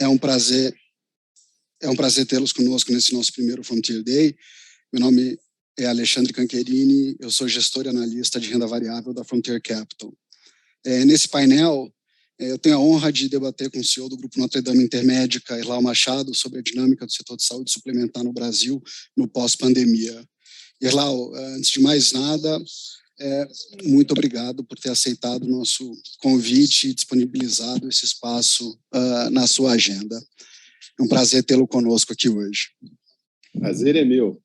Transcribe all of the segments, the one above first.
É um prazer, tê-los conosco nesse nosso primeiro Frontier Day. Meu nome é Alexandre Cancherini, eu sou gestor e analista de renda variável da Frontier Capital. Nesse painel, eu tenho a honra de debater com o CEO do Grupo Notre Dame Intermédica, Irlau Machado, sobre a dinâmica do setor de saúde suplementar no Brasil no pós-pandemia. Irlau, antes de mais nada, muito obrigado por ter aceitado o nosso convite e disponibilizado esse espaço na sua agenda. É um prazer tê-lo conosco aqui hoje. Prazer é meu.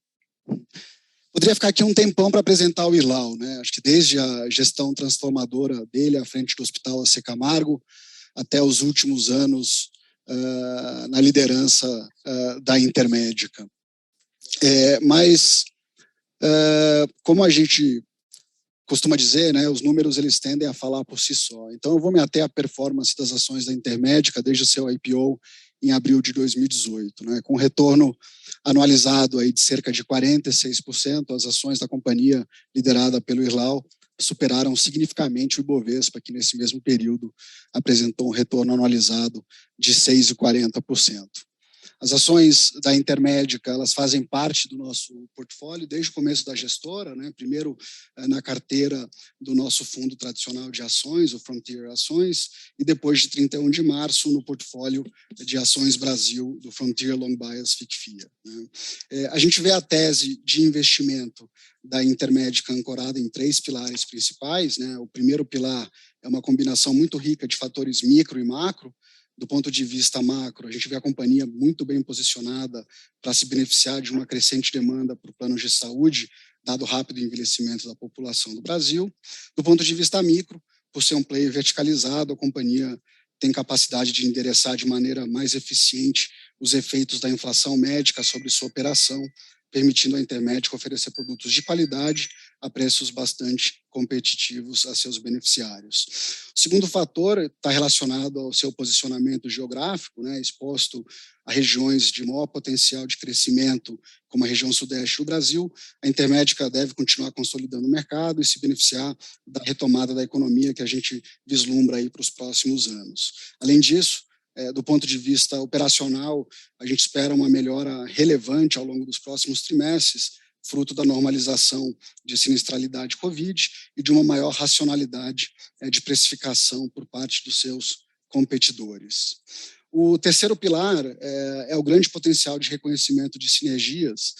Poderia ficar aqui um tempão para apresentar o Irlau, né? Acho que desde a gestão transformadora dele à frente do Hospital AC Camargo, até os últimos anos na liderança da Intermédica. Mas, como a gente costuma dizer, né, os números eles tendem a falar por si só. Então, eu vou me ater à performance das ações da Intermédica desde o seu IPO em abril de 2018, né, com retorno anualizado aí de cerca de 46%, as ações da companhia liderada pelo Irlau superaram significativamente o Ibovespa, que nesse mesmo período apresentou um retorno anualizado de 6,40%. As ações da Intermédica, elas fazem parte do nosso portfólio desde o começo da gestora, né? Primeiro na carteira do nosso fundo tradicional de ações, o Frontier Ações, e depois de 31 de março no portfólio de ações Brasil do Frontier Long Bias FICFIA, né? A gente vê a tese de investimento da Intermédica ancorada em 3 pilares principais, né? O primeiro pilar é uma combinação muito rica de fatores micro e macro. Do ponto de vista macro, a gente vê a companhia muito bem posicionada para se beneficiar de uma crescente demanda por planos de saúde, dado o rápido envelhecimento da população do Brasil. Do ponto de vista micro, por ser um player verticalizado, a companhia tem capacidade de endereçar de maneira mais eficiente os efeitos da inflação médica sobre sua operação, permitindo à Intermédica oferecer produtos de qualidade a preços bastante competitivos a seus beneficiários. O segundo fator está relacionado ao seu posicionamento geográfico, né, exposto a regiões de maior potencial de crescimento, como a região sudeste do Brasil. A Intermédica deve continuar consolidando o mercado e se beneficiar da retomada da economia que a gente vislumbra aí para os próximos anos. Além disso, do ponto de vista operacional, a gente espera uma melhora relevante ao longo dos próximos trimestres, fruto da normalização de sinistralidade Covid e de uma maior racionalidade de precificação por parte dos seus competidores. O terceiro pilar é o grande potencial de reconhecimento de sinergias,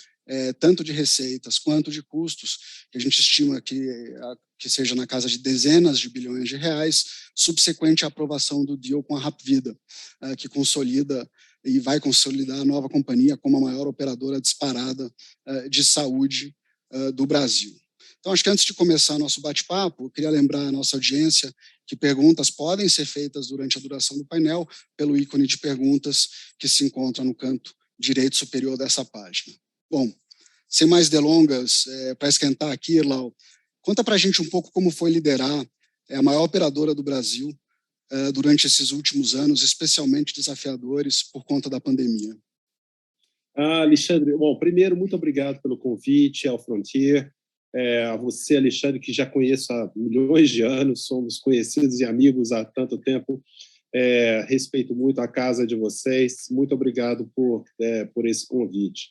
tanto de receitas quanto de custos, que a gente estima que seja na casa de dezenas de bilhões de reais, subsequente à aprovação do deal com a Hapvida, que consolida e vai consolidar a nova companhia como a maior operadora disparada de saúde do Brasil. Então, acho que antes de começar nosso bate-papo, eu queria lembrar a nossa audiência que perguntas podem ser feitas durante a duração do painel pelo ícone de perguntas que se encontra no canto direito superior dessa página. Bom, sem mais delongas, para esquentar aqui, Irlau, conta para a gente um pouco como foi liderar a maior operadora do Brasil durante esses últimos anos, especialmente desafiadores por conta da pandemia. Alexandre, bom, primeiro, muito obrigado pelo convite ao Frontier. A você, Alexandre, que já conheço há milhões de anos, somos conhecidos e amigos há tanto tempo. Respeito muito a casa de vocês. Muito obrigado por esse convite.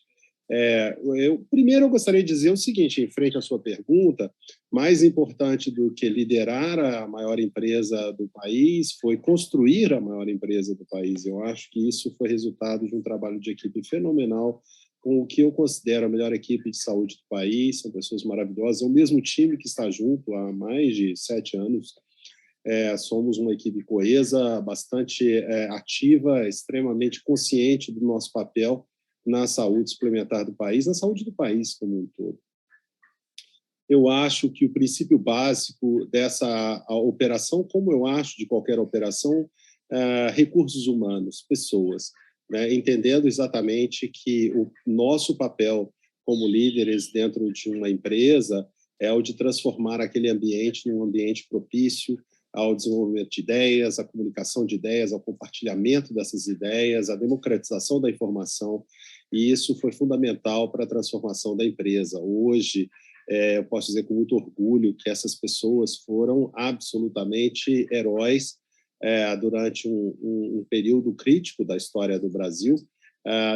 Primeiro, eu gostaria de dizer o seguinte, em frente à sua pergunta, mais importante do que liderar a maior empresa do país foi construir a maior empresa do país. Eu acho que isso foi resultado de um trabalho de equipe fenomenal, com o que eu considero a melhor equipe de saúde do país. São pessoas maravilhosas, é o mesmo time que está junto há mais de 7 anos. Somos uma equipe coesa, bastante ativa, extremamente consciente do nosso papel na saúde suplementar do país, na saúde do país como um todo. Eu acho que o princípio básico dessa operação, como eu acho de qualquer operação, recursos humanos, pessoas, né? Entendendo exatamente que o nosso papel como líderes dentro de uma empresa é o de transformar aquele ambiente num ambiente propício ao desenvolvimento de ideias, à comunicação de ideias, ao compartilhamento dessas ideias, à democratização da informação, e isso foi fundamental para a transformação da empresa. Hoje, eu posso dizer com muito orgulho que essas pessoas foram absolutamente heróis durante um período crítico da história do Brasil,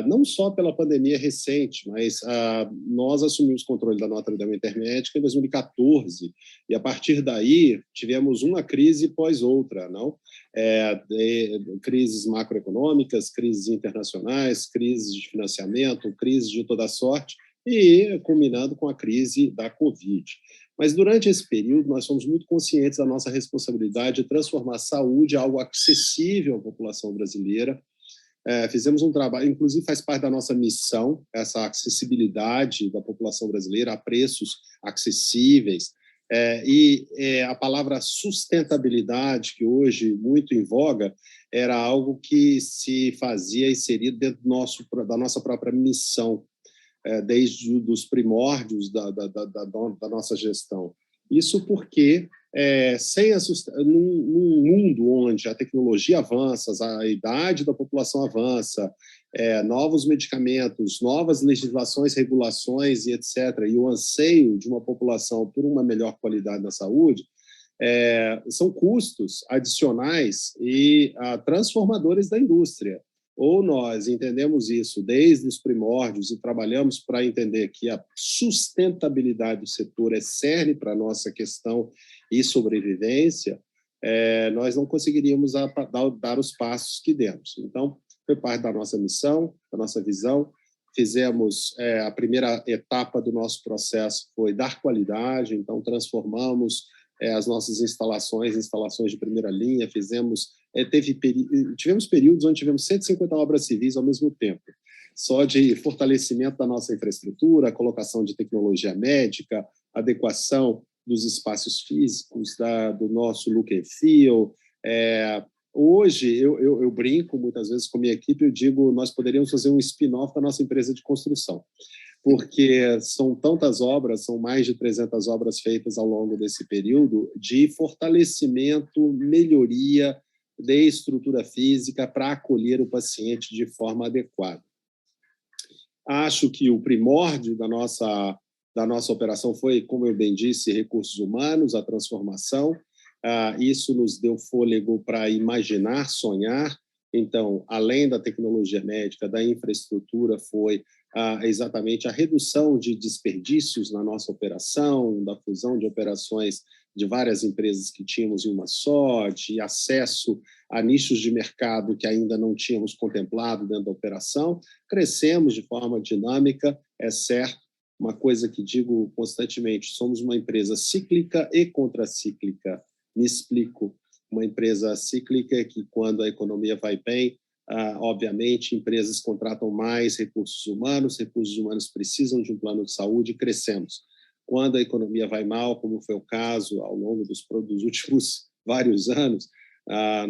não só pela pandemia recente, mas nós assumimos o controle da Notre Dame Intermédica em 2014, e a partir daí tivemos uma crise pós outra, não? Crises macroeconômicas, crises internacionais, crises de financiamento, crises de toda sorte, e culminando com a crise da Covid. Mas durante esse período nós somos muito conscientes da nossa responsabilidade de transformar a saúde em algo acessível à população brasileira. Fizemos um trabalho, inclusive faz parte da nossa missão, essa acessibilidade da população brasileira a preços acessíveis, a palavra sustentabilidade, que hoje muito em voga, era algo que se fazia inserido dentro da nossa própria missão, desde os primórdios da nossa gestão. Isso porque, num mundo onde a tecnologia avança, a idade da população avança, novos medicamentos, novas legislações, regulações e etc., e o anseio de uma população por uma melhor qualidade da saúde, são custos adicionais e transformadores da indústria. Ou nós entendemos isso desde os primórdios e trabalhamos para entender que a sustentabilidade do setor é cerne para a nossa questão e sobrevivência, nós não conseguiríamos dar os passos que demos. Então, foi parte da nossa missão, da nossa visão. Fizemos a primeira etapa do nosso processo foi dar qualidade, então transformamos as nossas instalações de primeira linha, tivemos períodos onde tivemos 150 obras civis ao mesmo tempo, só de fortalecimento da nossa infraestrutura, colocação de tecnologia médica, adequação dos espaços físicos, do nosso look and feel. Hoje, eu brinco muitas vezes com a minha equipe, eu digo, nós poderíamos fazer um spin-off da nossa empresa de construção, porque são tantas obras, são mais de 300 obras feitas ao longo desse período, de fortalecimento, melhoria de estrutura física para acolher o paciente de forma adequada. Acho que o primórdio da nossa operação foi, como eu bem disse, recursos humanos, a transformação. Isso nos deu fôlego para imaginar, sonhar. Então, além da tecnologia médica, da infraestrutura, foi exatamente a redução de desperdícios na nossa operação, da fusão de operações de várias empresas que tínhamos em uma só, de acesso a nichos de mercado que ainda não tínhamos contemplado dentro da operação. Crescemos de forma dinâmica, é certo. Uma coisa que digo constantemente, somos uma empresa cíclica e contracíclica. Me explico. Uma empresa cíclica que, quando a economia vai bem, obviamente, empresas contratam mais recursos humanos precisam de um plano de saúde e crescemos. Quando a economia vai mal, como foi o caso ao longo dos últimos vários anos,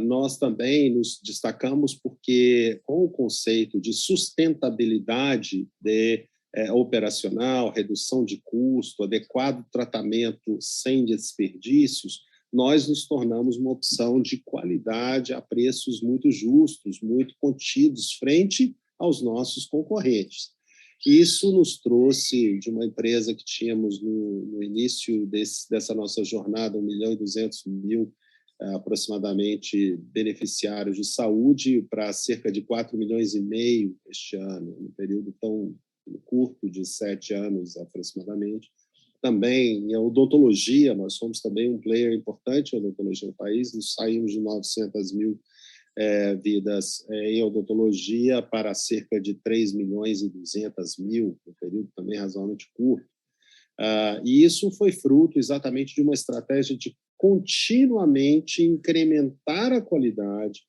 nós também nos destacamos porque, com o conceito de sustentabilidade operacional, redução de custo, adequado tratamento sem desperdícios, nós nos tornamos uma opção de qualidade a preços muito justos, muito contidos frente aos nossos concorrentes. Isso nos trouxe de uma empresa que tínhamos no início dessa nossa jornada 1.200.000 aproximadamente beneficiários de saúde para cerca de 4,5 milhões este ano, num período tão curto de 7 anos aproximadamente. Também em odontologia, nós somos também um player importante em odontologia no país, nós saímos de 900.000 vidas em odontologia para cerca de 3.200.000, um período também razoavelmente curto. E isso foi fruto exatamente de uma estratégia de continuamente incrementar a qualidade,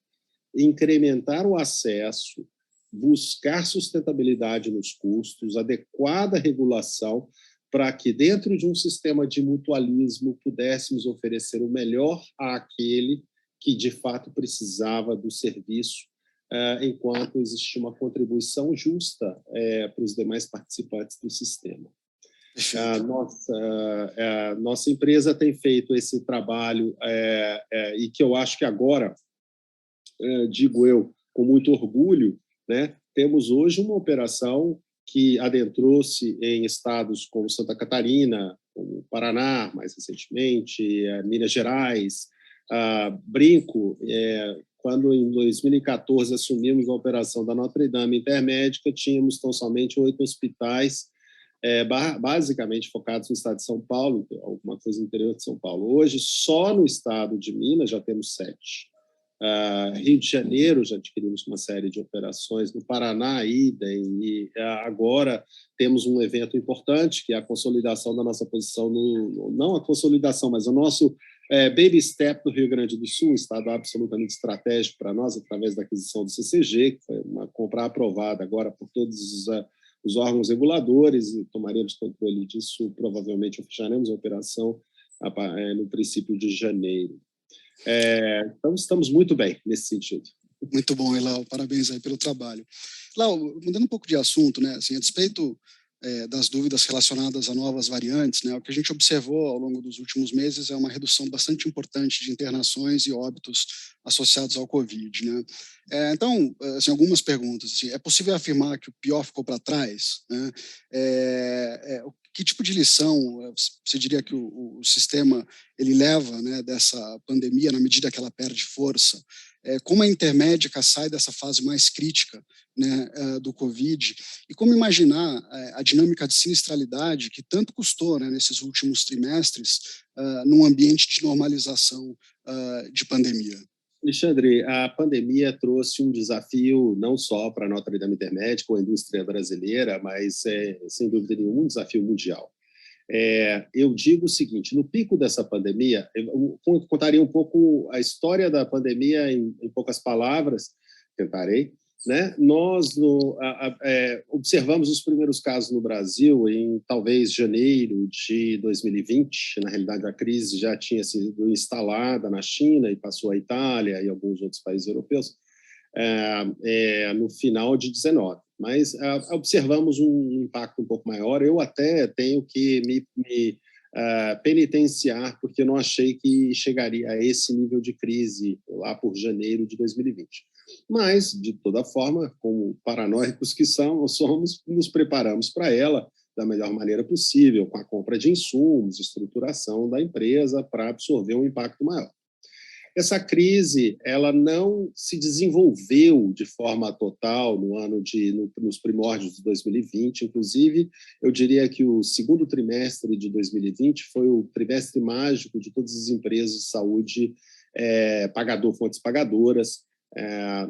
incrementar o acesso, buscar sustentabilidade nos custos, adequada regulação, para que dentro de um sistema de mutualismo pudéssemos oferecer o melhor àquele que de fato precisava do serviço, enquanto existia uma contribuição justa para os demais participantes do sistema. Nossa empresa tem feito esse trabalho e que eu acho que agora, digo eu, com muito orgulho, né, temos hoje uma operação que adentrou-se em estados como Santa Catarina, como Paraná, mais recentemente, Minas Gerais, Brinco, quando em 2014 assumimos a operação da Notre Dame Intermédica, tínhamos tão somente 8 hospitais, basicamente focados no estado de São Paulo, alguma coisa no interior de São Paulo. Hoje, só no estado de Minas já temos 7. Rio de Janeiro já adquirimos uma série de operações, no Paraná, idem, e agora temos um evento importante, que é a consolidação da nossa posição, não a consolidação, mas o nosso baby step no Rio Grande do Sul, um estado absolutamente estratégico para nós, através da aquisição do CCG, que foi uma compra aprovada agora por todos os órgãos reguladores, e tomaremos controle disso, provavelmente fecharemos a operação no princípio de janeiro. Então, estamos muito bem nesse sentido. Muito bom, Ilau. Parabéns aí pelo trabalho. Ilau, mudando um pouco de assunto, né? Assim, a despeito das dúvidas relacionadas a novas variantes, né? O que a gente observou ao longo dos últimos meses é uma redução bastante importante de internações e óbitos associados ao Covid, né? Então, assim, algumas perguntas. Assim, é possível afirmar que o pior ficou para trás, né? Que tipo de lição você diria que o sistema ele leva, né, dessa pandemia na medida que ela perde força? Como a Intermédica sai dessa fase mais crítica, né, do Covid, e como imaginar a dinâmica de sinistralidade que tanto custou, né, nesses últimos trimestres num ambiente de normalização de pandemia? Alexandre, a pandemia trouxe um desafio não só para a Notre Dame Intermédica ou a indústria brasileira, mas, sem dúvida nenhuma, um desafio mundial. Eu digo o seguinte, no pico dessa pandemia, eu contaria um pouco a história da pandemia em poucas palavras, tentarei, né? Nós observamos os primeiros casos no Brasil em talvez janeiro de 2020. Na realidade, a crise já tinha sido instalada na China e passou à Itália e alguns outros países europeus no final de 19. Mas observamos um impacto um pouco maior. Eu até tenho que me penitenciar, porque eu não achei que chegaria a esse nível de crise lá por janeiro de 2020. Mas, de toda forma, como paranoicos que somos, nos preparamos para ela da melhor maneira possível, com a compra de insumos, estruturação da empresa para absorver um impacto maior. Essa crise ela não se desenvolveu de forma total nos primórdios de 2020. Inclusive, eu diria que o segundo trimestre de 2020 foi o trimestre mágico de todas as empresas de saúde, fontes pagadoras,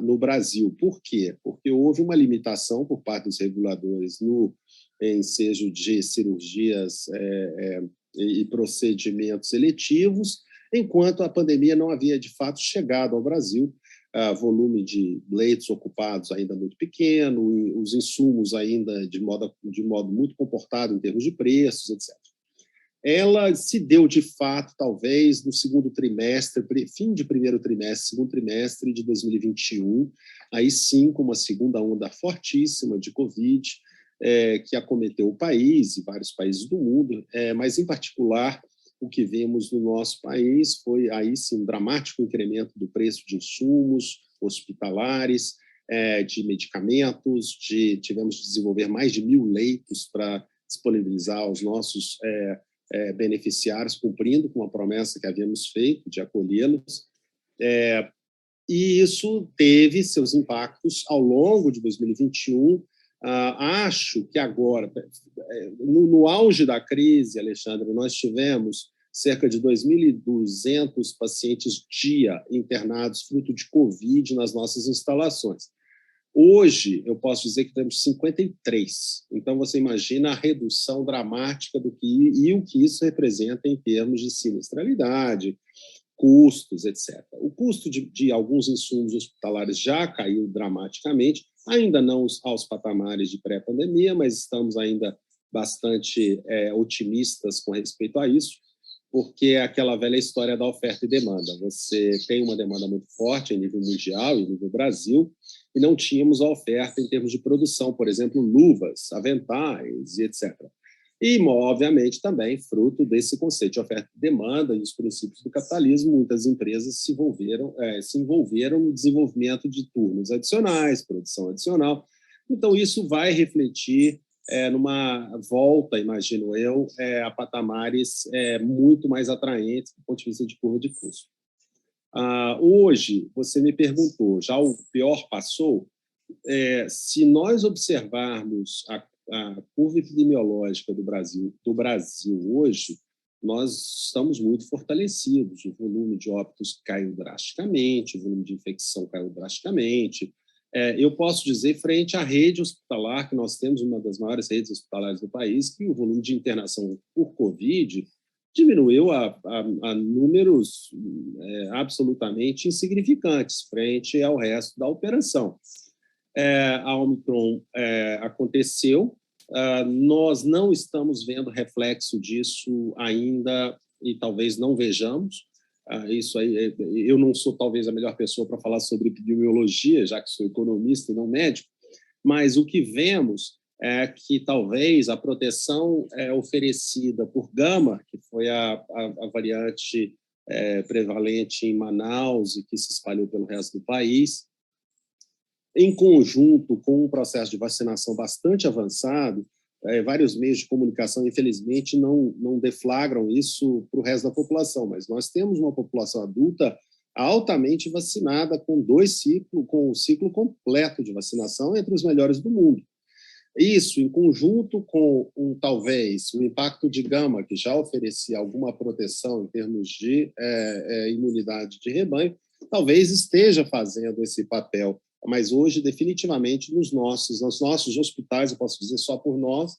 no Brasil. Por quê? Porque houve uma limitação por parte dos reguladores no ensejo de cirurgias e procedimentos eletivos, enquanto a pandemia não havia, de fato, chegado ao Brasil, volume de leitos ocupados ainda muito pequeno, os insumos ainda de modo muito comportado em termos de preços, etc. Ela se deu, de fato, talvez, no segundo trimestre, fim de primeiro trimestre, segundo trimestre de 2021, aí sim, com uma segunda onda fortíssima de Covid, que acometeu o país e vários países do mundo, mas, em particular, o que vimos no nosso país foi, aí sim, um dramático incremento do preço de insumos hospitalares, de medicamentos, tivemos que desenvolver mais de 1.000 leitos para disponibilizar aos nossos beneficiários, cumprindo com a promessa que havíamos feito de acolhê-los. E isso teve seus impactos ao longo de 2021. Acho que agora, no auge da crise, Alexandre, nós tivemos cerca de 2.200 pacientes dia internados fruto de Covid nas nossas instalações. Hoje, eu posso dizer que temos 53. Então, você imagina a redução dramática o que isso representa em termos de sinistralidade, custos, etc. O custo de alguns insumos hospitalares já caiu dramaticamente, ainda não aos patamares de pré-pandemia, mas estamos ainda bastante otimistas com respeito a isso, porque é aquela velha história da oferta e demanda. Você tem uma demanda muito forte em nível mundial, em nível Brasil, e não tínhamos a oferta em termos de produção, por exemplo, luvas, aventais e etc. E, obviamente, também fruto desse conceito de oferta e demanda e os princípios do capitalismo, muitas empresas se envolveram no desenvolvimento de turnos adicionais, produção adicional. Então, isso vai refletir numa volta, imagino eu, a patamares muito mais atraentes do ponto de vista de curva de custo. Hoje, você me perguntou, já o pior passou? Se nós observarmos a curva epidemiológica do Brasil hoje, nós estamos muito fortalecidos. O volume de óbitos caiu drasticamente, o volume de infecção caiu drasticamente. Eu posso dizer, frente à rede hospitalar, que nós temos uma das maiores redes hospitalares do país, que o volume de internação por Covid diminuiu a números absolutamente insignificantes frente ao resto da operação. A Omicron aconteceu, nós não estamos vendo reflexo disso ainda e talvez não vejamos. Isso aí, eu não sou talvez a melhor pessoa para falar sobre epidemiologia, já que sou economista e não médico, mas o que vemos é que talvez a proteção oferecida por Gama, que foi a variante prevalente em Manaus e que se espalhou pelo resto do país, em conjunto com um processo de vacinação bastante avançado, vários meios de comunicação, infelizmente, não deflagram isso para o resto da população, mas nós temos uma população adulta altamente vacinada com o ciclo completo de vacinação entre os melhores do mundo. Isso, em conjunto com talvez o impacto de Gama, que já oferecia alguma proteção em termos de imunidade de rebanho, talvez esteja fazendo esse papel. Mas hoje, definitivamente, nos nossos hospitais, eu posso dizer só por nós,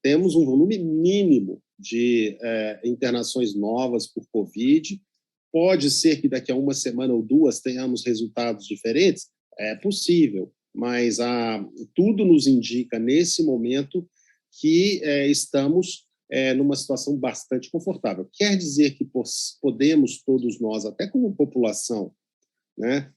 temos um volume mínimo de internações novas por Covid. Pode ser que daqui a uma semana ou duas tenhamos resultados diferentes? É possível, mas tudo nos indica, nesse momento, que estamos numa situação bastante confortável. Quer dizer que podemos todos nós, até como população, né,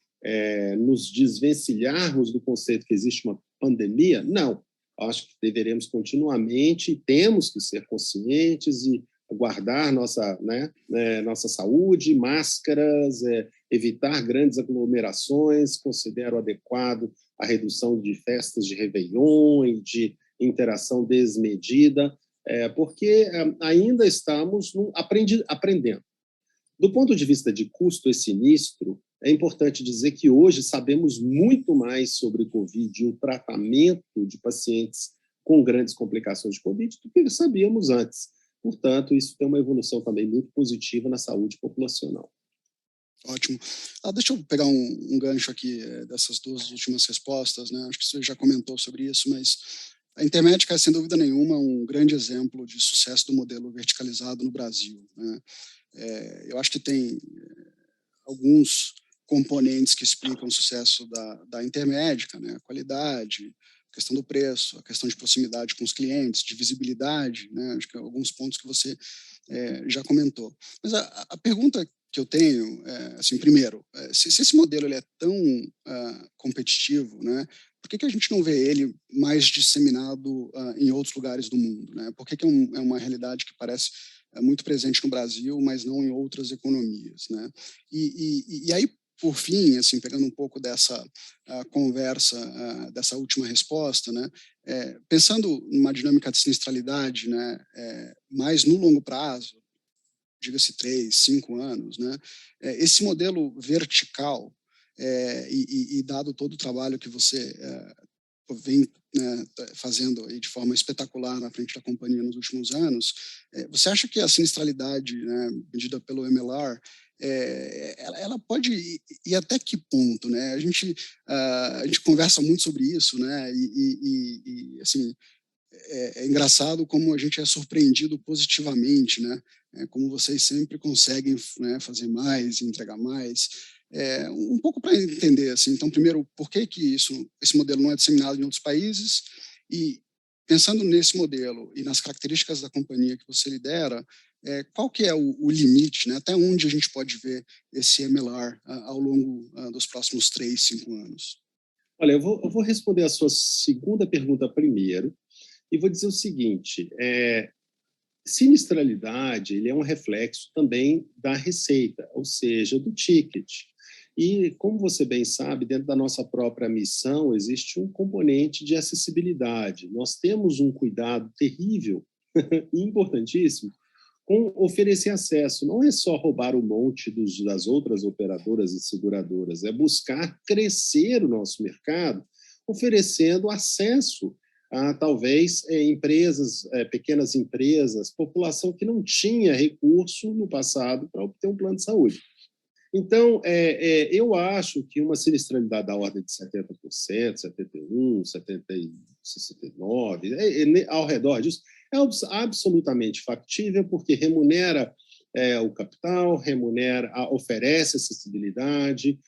nos desvencilharmos do conceito que existe uma pandemia? Não. Acho que deveremos continuamente, temos que ser conscientes e guardar nossa saúde, máscaras, evitar grandes aglomerações, considero adequado a redução de festas de Réveillon e de interação desmedida, porque ainda estamos aprendendo. Do ponto de vista de custo sinistro, é importante dizer que hoje sabemos muito mais sobre Covid e o tratamento de pacientes com grandes complicações de Covid do que sabíamos antes. Portanto, isso tem uma evolução também muito positiva na saúde populacional. Ótimo. Deixa eu pegar um gancho aqui dessas duas últimas respostas, né? Acho que você já comentou sobre isso, mas a Intermédica é, sem dúvida nenhuma, um grande exemplo de sucesso do modelo verticalizado no Brasil, né? Eu acho que tem alguns componentes que explicam o sucesso da Intermédica, né? A qualidade, a questão do preço, a questão de proximidade com os clientes, de visibilidade, né? Acho que alguns pontos que você já comentou. Mas a pergunta que eu tenho, assim, primeiro, se esse modelo ele é tão competitivo, né? Por que a gente não vê ele mais disseminado em outros lugares do mundo, né? Por que é uma realidade que parece muito presente no Brasil, mas não em outras economias, né? E aí, por fim, assim, pegando um pouco dessa conversa, dessa última resposta, né? Pensando numa dinâmica de sinistralidade, né? Mais no longo prazo, diga-se 3, 5 anos, né? Esse modelo vertical, e dado todo o trabalho que você vem fazendo aí de forma espetacular na frente da companhia nos últimos anos, você acha que a sinistralidade, né, medida pelo MLR, ela pode ir até que ponto, né? A gente conversa muito sobre isso, né? E assim, é engraçado como a gente é surpreendido positivamente, né? Como vocês sempre conseguem, né, fazer mais, entregar mais. Um pouco para entender, assim, então, primeiro, por que esse modelo não é disseminado em outros países? E, pensando nesse modelo e nas características da companhia que você lidera, qual que é o limite, né? Até onde a gente pode ver esse MLR ao longo dos próximos 3, 5 anos? Olha, eu vou responder a sua segunda pergunta primeiro e vou dizer o seguinte, sinistralidade ele é um reflexo também da receita, ou seja, do ticket. E, como você bem sabe, dentro da nossa própria missão existe um componente de acessibilidade. Nós temos um cuidado terrível e importantíssimo com oferecer acesso. Não é só roubar o monte das outras operadoras e seguradoras, é buscar crescer o nosso mercado, oferecendo acesso a, talvez, empresas, pequenas empresas, população que não tinha recurso no passado para obter um plano de saúde. Então, eu acho que uma sinistralidade da ordem de 70%, 71%, 69%, ao redor disso, é absolutamente factível, porque remunera o capital, oferece acessibilidade,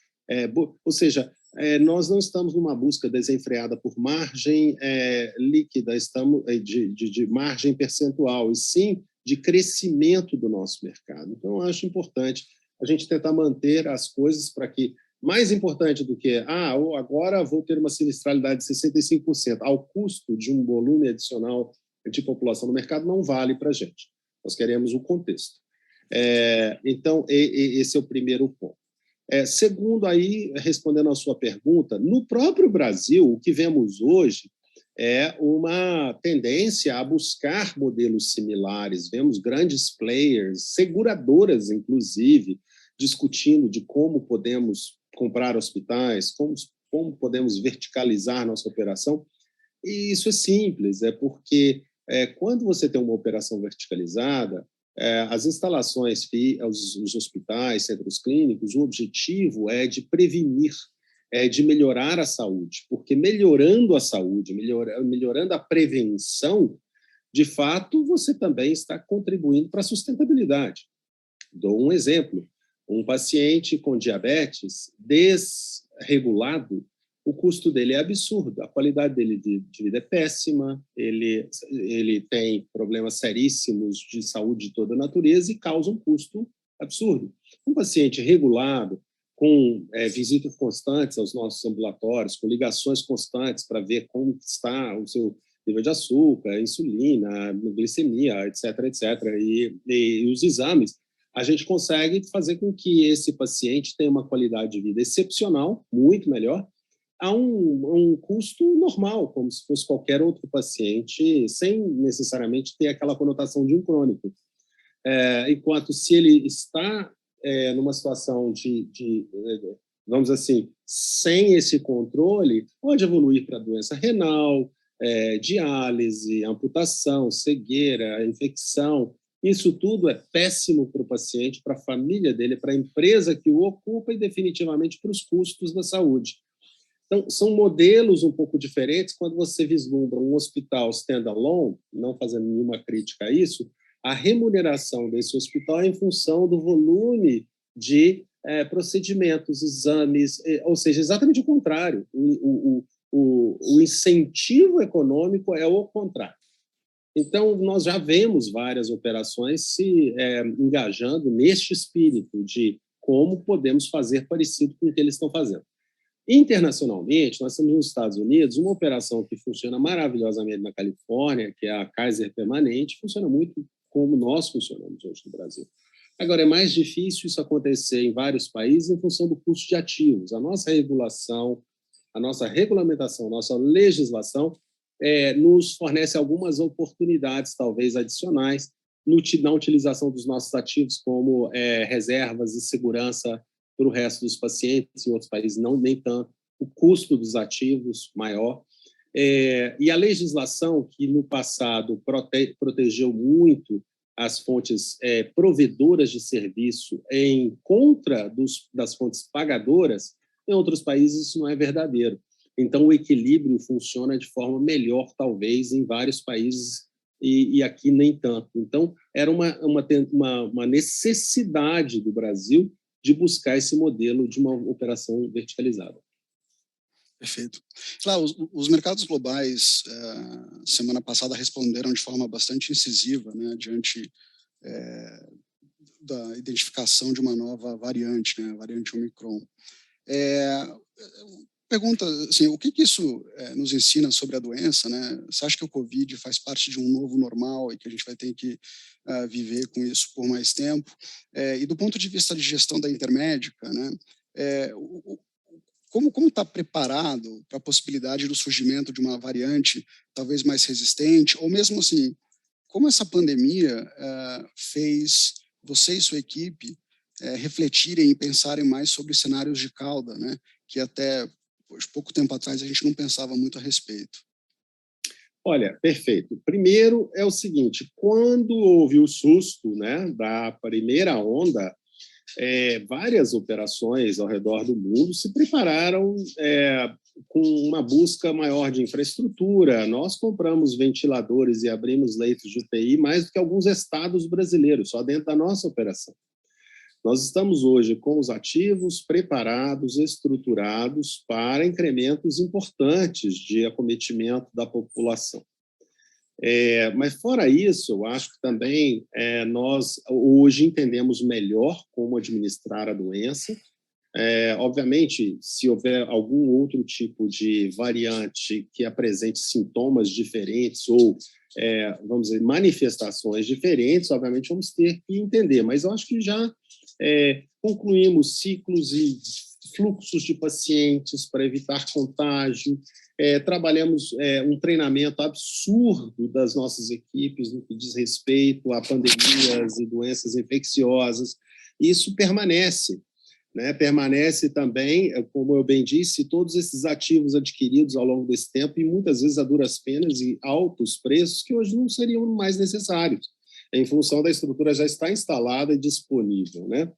ou seja, nós não estamos numa busca desenfreada por margem líquida, estamos de margem percentual, e sim de crescimento do nosso mercado. Então, eu acho importante a gente tentar manter as coisas para que, mais importante do que, agora vou ter uma sinistralidade de 65%, ao custo de um volume adicional de população no mercado, não vale para a gente. Nós queremos o contexto. Então, esse é o primeiro ponto. Segundo, aí, respondendo à sua pergunta, no próprio Brasil, o que vemos hoje é uma tendência a buscar modelos similares. Vemos grandes players, seguradoras, inclusive, discutindo de como podemos comprar hospitais, como podemos verticalizar nossa operação. E isso é simples, porque quando você tem uma operação verticalizada, as instalações, os hospitais, centros clínicos, o objetivo é de prevenir, de melhorar a saúde, porque melhorando a saúde, melhorando a prevenção, de fato, você também está contribuindo para a sustentabilidade. Dou um exemplo. Um paciente com diabetes desregulado, o custo dele é absurdo, a qualidade dele de vida é péssima, ele tem problemas seríssimos de saúde de toda a natureza e causa um custo absurdo. Um paciente regulado, com visitas constantes aos nossos ambulatórios, com ligações constantes para ver como está o seu nível de açúcar, insulina, glicemia, etc., e os exames, a gente consegue fazer com que esse paciente tenha uma qualidade de vida excepcional, muito melhor, a um custo normal, como se fosse qualquer outro paciente, sem necessariamente ter aquela conotação de um crônico. Enquanto se ele está numa situação vamos assim, sem esse controle, pode evoluir para doença renal, diálise, amputação, cegueira, infecção. Isso tudo é péssimo para o paciente, para a família dele, para a empresa que o ocupa e definitivamente para os custos da saúde. Então, são modelos um pouco diferentes. Quando você vislumbra um hospital standalone, não fazendo nenhuma crítica a isso, a remuneração desse hospital é em função do volume de procedimentos, exames, ou seja, exatamente o contrário. O incentivo econômico é o contrário. Então, nós já vemos várias operações se engajando neste espírito de como podemos fazer parecido com o que eles estão fazendo. Internacionalmente, nós temos nos Estados Unidos uma operação que funciona maravilhosamente na Califórnia, que é a Kaiser Permanente, funciona muito como nós funcionamos hoje no Brasil. Agora, é mais difícil isso acontecer em vários países em função do custo de ativos. A nossa regulação, a nossa regulamentação, a nossa legislação nos fornece algumas oportunidades, talvez adicionais, na utilização dos nossos ativos como reservas e segurança para o resto dos pacientes. Em outros países, não nem tanto. O custo dos ativos maior. E a legislação, que no passado protegeu muito as fontes provedoras de serviço em contra das fontes pagadoras, em outros países isso não é verdadeiro. Então, o equilíbrio funciona de forma melhor, talvez, em vários países, e aqui nem tanto. Então, era uma necessidade do Brasil de buscar esse modelo de uma operação verticalizada. Perfeito. Claro, os mercados globais, semana passada, responderam de forma bastante incisiva, né, diante da identificação de uma nova variante, né, a variante Omicron. Pergunta, assim, o que isso nos ensina sobre a doença, né? Você acha que o Covid faz parte de um novo normal e que a gente vai ter que viver com isso por mais tempo? E do ponto de vista de gestão da intermédica, né? Como está preparado para a possibilidade do surgimento de uma variante talvez mais resistente, ou mesmo assim, como essa pandemia fez você e sua equipe refletirem e pensarem mais sobre cenários de cauda, né, que até pouco tempo atrás a gente não pensava muito a respeito? Olha, perfeito. Primeiro é o seguinte, quando houve o susto, né, da primeira onda, várias operações ao redor do mundo se prepararam com uma busca maior de infraestrutura. Nós compramos ventiladores e abrimos leitos de UTI mais do que alguns estados brasileiros, só dentro da nossa operação. Nós estamos hoje com os ativos preparados, estruturados para incrementos importantes de acometimento da população. Mas, fora isso, eu acho que também nós hoje entendemos melhor como administrar a doença. Obviamente, se houver algum outro tipo de variante que apresente sintomas diferentes ou, vamos dizer, manifestações diferentes, obviamente vamos ter que entender. Mas eu acho que já concluímos ciclos e fluxos de pacientes para evitar contágio, trabalhamos um treinamento absurdo das nossas equipes no que diz respeito a pandemias e doenças infecciosas. Isso permanece. Né? Permanece também, como eu bem disse, todos esses ativos adquiridos ao longo desse tempo e muitas vezes a duras penas e altos preços que hoje não seriam mais necessários, em função da estrutura já estar instalada e disponível. Né?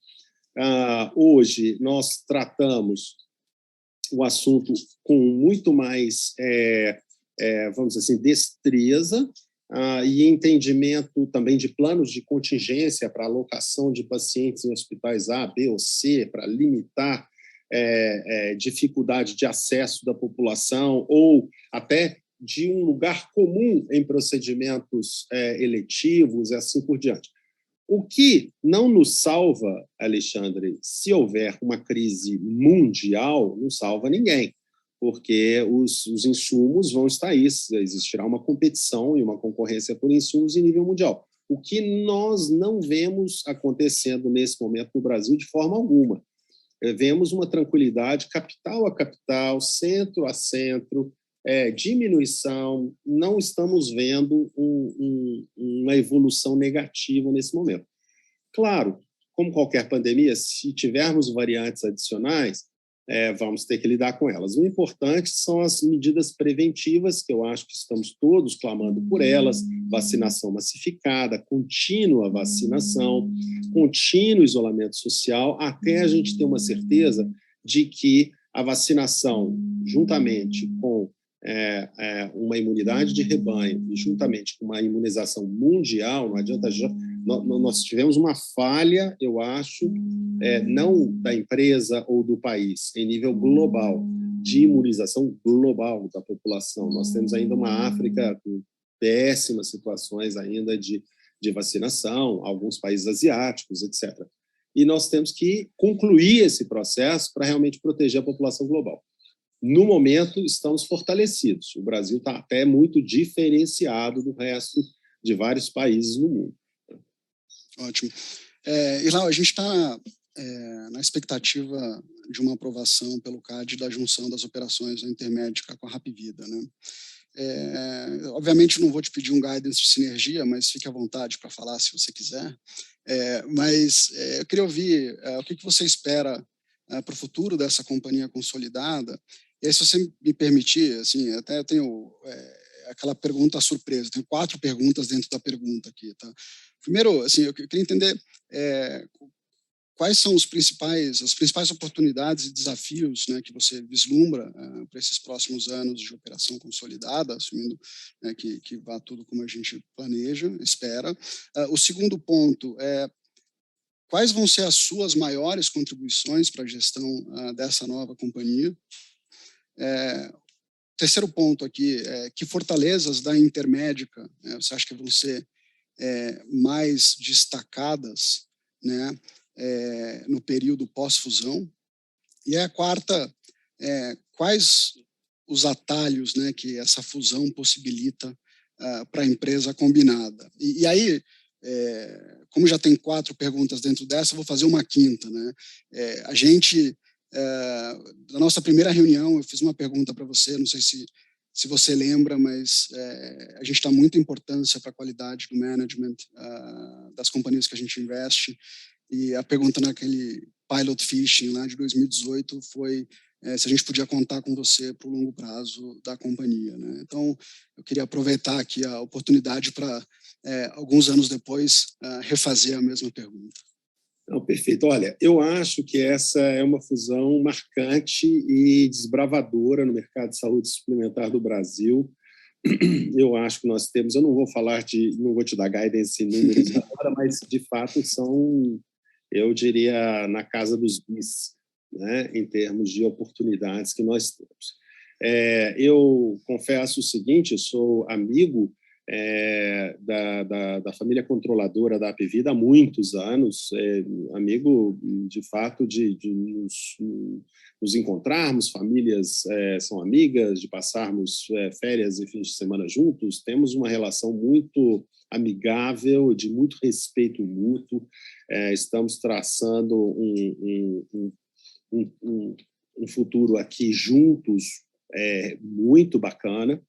Hoje nós tratamos o assunto com muito mais, vamos dizer assim, destreza e entendimento também de planos de contingência para alocação de pacientes em hospitais A, B ou C, para limitar dificuldade de acesso da população ou até de um lugar comum em procedimentos eletivos e assim por diante. O que não nos salva, Alexandre, se houver uma crise mundial, não salva ninguém, porque os insumos vão estar aí, existirá uma competição e uma concorrência por insumos em nível mundial. O que nós não vemos acontecendo nesse momento no Brasil de forma alguma. Vemos uma tranquilidade capital a capital, centro a centro, diminuição, não estamos vendo uma evolução negativa nesse momento. Claro, como qualquer pandemia, se tivermos variantes adicionais, vamos ter que lidar com elas. O importante são as medidas preventivas, que eu acho que estamos todos clamando por elas, vacinação massificada, contínua vacinação, contínuo isolamento social, até a gente ter uma certeza de que a vacinação, juntamente com uma imunidade de rebanho e juntamente com uma imunização mundial, não adianta já, nós tivemos uma falha, eu acho, não da empresa ou do país, em nível global, de imunização global da população. Nós temos ainda uma África com péssimas situações ainda de vacinação, alguns países asiáticos, etc. E nós temos que concluir esse processo para realmente proteger a população global. No momento, estamos fortalecidos. O Brasil está até muito diferenciado do resto de vários países no mundo. Ótimo. Ilau, a gente está na expectativa de uma aprovação pelo CAD da junção das operações da Intermédica com a Hapvida, né? Obviamente, não vou te pedir um guidance de sinergia, mas fique à vontade para falar se você quiser. Mas eu queria ouvir o que você espera para o futuro dessa companhia consolidada. E aí, se você me permitir, assim, até eu tenho aquela pergunta surpresa. Tenho 4 perguntas dentro da pergunta aqui, tá? Primeiro, assim, eu queria entender quais são as principais oportunidades e desafios, né, que você vislumbra para esses próximos anos de operação consolidada, assumindo, né, que vá tudo como a gente planeja, espera. O segundo ponto é quais vão ser as suas maiores contribuições para a gestão dessa nova companhia. Terceiro ponto aqui, que fortalezas da Intermédica, né, você acha que vão ser mais destacadas, né, no período pós-fusão? E a quarta, quais os atalhos, né, que essa fusão possibilita para a empresa combinada? E aí, como já tem 4 perguntas dentro dessa, eu vou fazer uma quinta, né? A gente, na nossa primeira reunião, eu fiz uma pergunta para você, não sei se se você lembra, mas a gente dá muita importância para a qualidade do management das companhias que a gente investe, e a pergunta naquele pilot fishing lá de 2018 foi se a gente podia contar com você para o longo prazo da companhia, né? Então, eu queria aproveitar aqui a oportunidade para, alguns anos depois, refazer a mesma pergunta. Não, perfeito. Olha, eu acho que essa é uma fusão marcante e desbravadora no mercado de saúde suplementar do Brasil. Eu acho que nós temos, eu não vou te dar guidance em números agora, mas de fato são, eu diria, na casa dos bis, né, em termos de oportunidades que nós temos. Eu confesso o seguinte, eu sou amigo da família controladora da Apvida há muitos anos, amigo, de fato, de nos encontrarmos, famílias são amigas, de passarmos férias e fins de semana juntos, temos uma relação muito amigável, de muito respeito mútuo, estamos traçando um futuro aqui juntos muito bacana.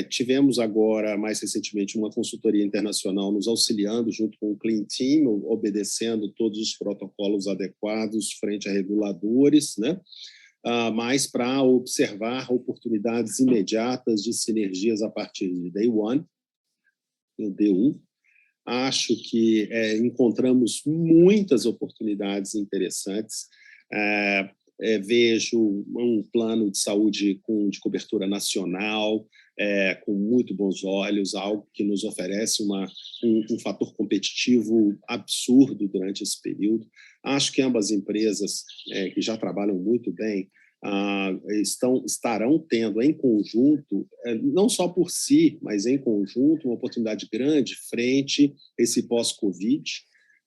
Tivemos agora, mais recentemente, uma consultoria internacional nos auxiliando junto com o Clean Team, obedecendo todos os protocolos adequados frente a reguladores, né? Mas para observar oportunidades imediatas de sinergias a partir de Day One, o D1. Acho que encontramos muitas oportunidades interessantes. Vejo um plano de saúde de cobertura nacional, com muito bons olhos, algo que nos oferece um fator competitivo absurdo durante esse período. Acho que ambas empresas, que já trabalham muito bem, estarão tendo em conjunto, não só por si, mas em conjunto, uma oportunidade grande frente a esse pós-Covid.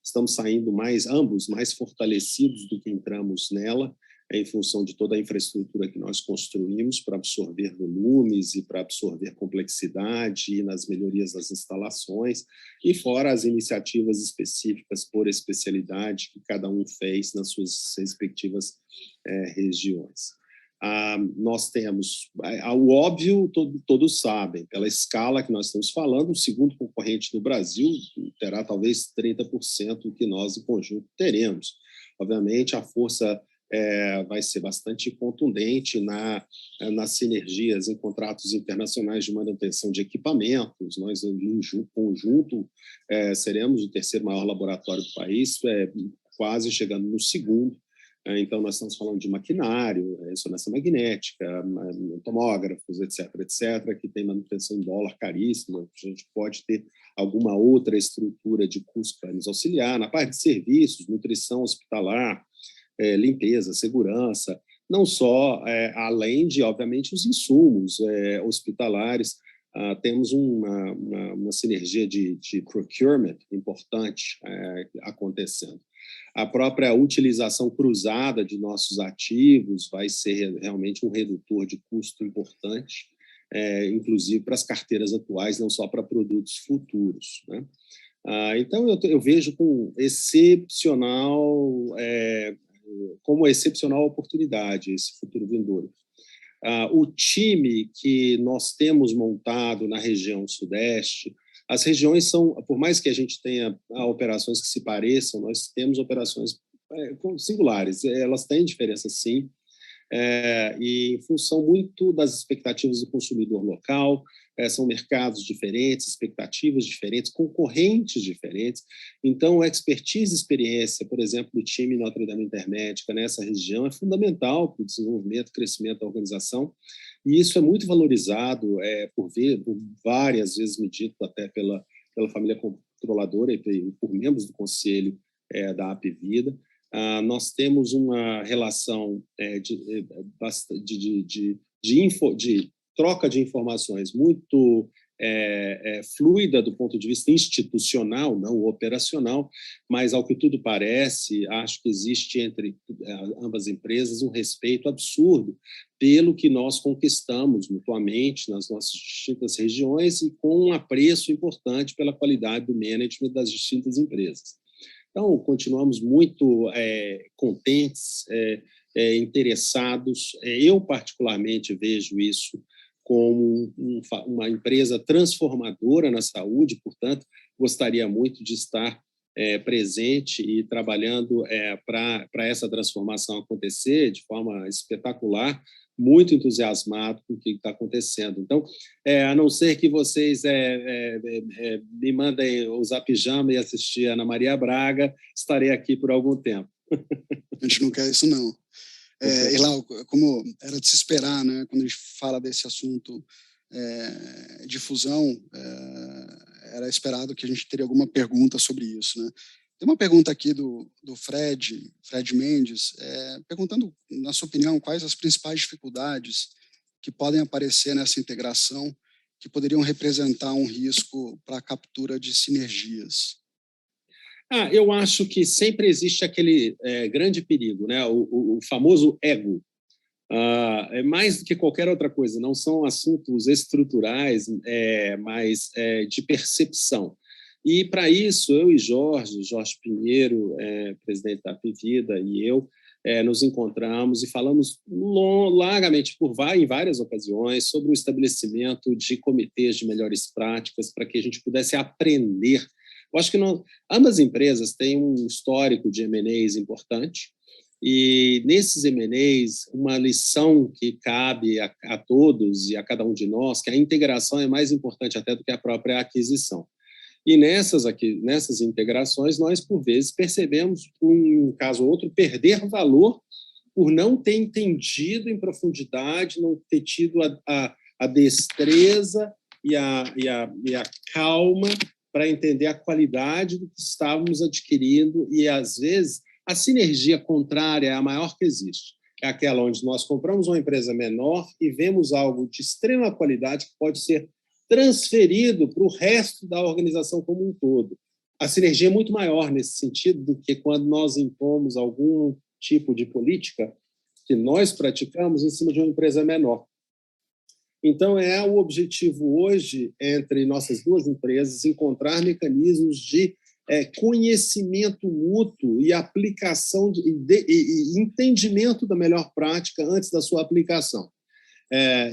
Estamos saindo ambos mais fortalecidos do que entramos nela, em função de toda a infraestrutura que nós construímos para absorver volumes e para absorver complexidade e nas melhorias das instalações, e fora as iniciativas específicas por especialidade que cada um fez nas suas respectivas regiões. Nós temos, o óbvio, todos sabem, pela escala que nós estamos falando, o segundo concorrente no Brasil terá talvez 30% do que nós, em conjunto, teremos. Obviamente, a força vai ser bastante contundente nas sinergias em contratos internacionais de manutenção de equipamentos. Nós, em conjunto, seremos o terceiro maior laboratório do país, quase chegando no segundo. Então, nós estamos falando de maquinário, ressonância magnética, tomógrafos, etc., que tem manutenção em dólar caríssima. A gente pode ter alguma outra estrutura de custo para nos auxiliar. Na parte de serviços, nutrição hospitalar, limpeza, segurança, não só, além de, obviamente, os insumos hospitalares. Temos uma sinergia de procurement importante acontecendo. A própria utilização cruzada de nossos ativos vai ser realmente um redutor de custo importante, inclusive para as carteiras atuais, não só para produtos futuros, né? Então, eu vejo como excepcional oportunidade esse futuro vindouro. O time que nós temos montado na região Sudeste, as regiões são, por mais que a gente tenha operações que se pareçam, nós temos operações singulares, elas têm diferença sim, e em função muito das expectativas do consumidor local, são mercados diferentes, expectativas diferentes, concorrentes diferentes. Então, a expertise e experiência, por exemplo, do time Notre Dame Intermédica nessa região é fundamental para o desenvolvimento e crescimento da organização, e isso é muito valorizado por várias vezes medido até pela família controladora e por membros do conselho da Apvida. Nós temos uma relação de troca de informações muito fluida do ponto de vista institucional, não operacional, mas, ao que tudo parece, acho que existe entre ambas empresas um respeito absurdo pelo que nós conquistamos mutuamente nas nossas distintas regiões e com um apreço importante pela qualidade do management das distintas empresas. Então, continuamos muito interessados. Eu, particularmente, vejo isso como uma empresa transformadora na saúde, portanto, gostaria muito de estar presente e trabalhando para essa transformação acontecer de forma espetacular, muito entusiasmado com o que está acontecendo. Então, a não ser que vocês me mandem usar pijama e assistir a Ana Maria Braga, estarei aqui por algum tempo. A gente não quer isso, não. E lá, como era de se esperar, né, quando a gente fala desse assunto de fusão, era esperado que a gente teria alguma pergunta sobre isso, né? Tem uma pergunta aqui do Fred Mendes, perguntando, na sua opinião, quais as principais dificuldades que podem aparecer nessa integração que poderiam representar um risco para a captura de sinergias. Eu acho que sempre existe aquele grande perigo, né? O famoso ego. É mais do que qualquer outra coisa, não são assuntos estruturais, mas de percepção. E, para isso, eu e Jorge Pinheiro, presidente da Apivida, e eu, nos encontramos e falamos largamente em várias ocasiões sobre o estabelecimento de comitês de melhores práticas para que a gente pudesse aprender. Eu acho que ambas empresas têm um histórico de M&As importante, e nesses M&As, uma lição que cabe a todos e a cada um de nós, que a integração é mais importante até do que a própria aquisição. E nessas integrações, nós, por vezes, percebemos, um caso ou outro, perder valor por não ter entendido em profundidade, não ter tido a destreza e a calma para entender a qualidade do que estávamos adquirindo, e, às vezes, a sinergia contrária é a maior que existe. É aquela onde nós compramos uma empresa menor e vemos algo de extrema qualidade que pode ser transferido para o resto da organização como um todo. A sinergia é muito maior nesse sentido do que quando nós impomos algum tipo de política que nós praticamos em cima de uma empresa menor. Então, o objetivo hoje, entre nossas duas empresas, encontrar mecanismos de conhecimento mútuo e aplicação e entendimento da melhor prática antes da sua aplicação.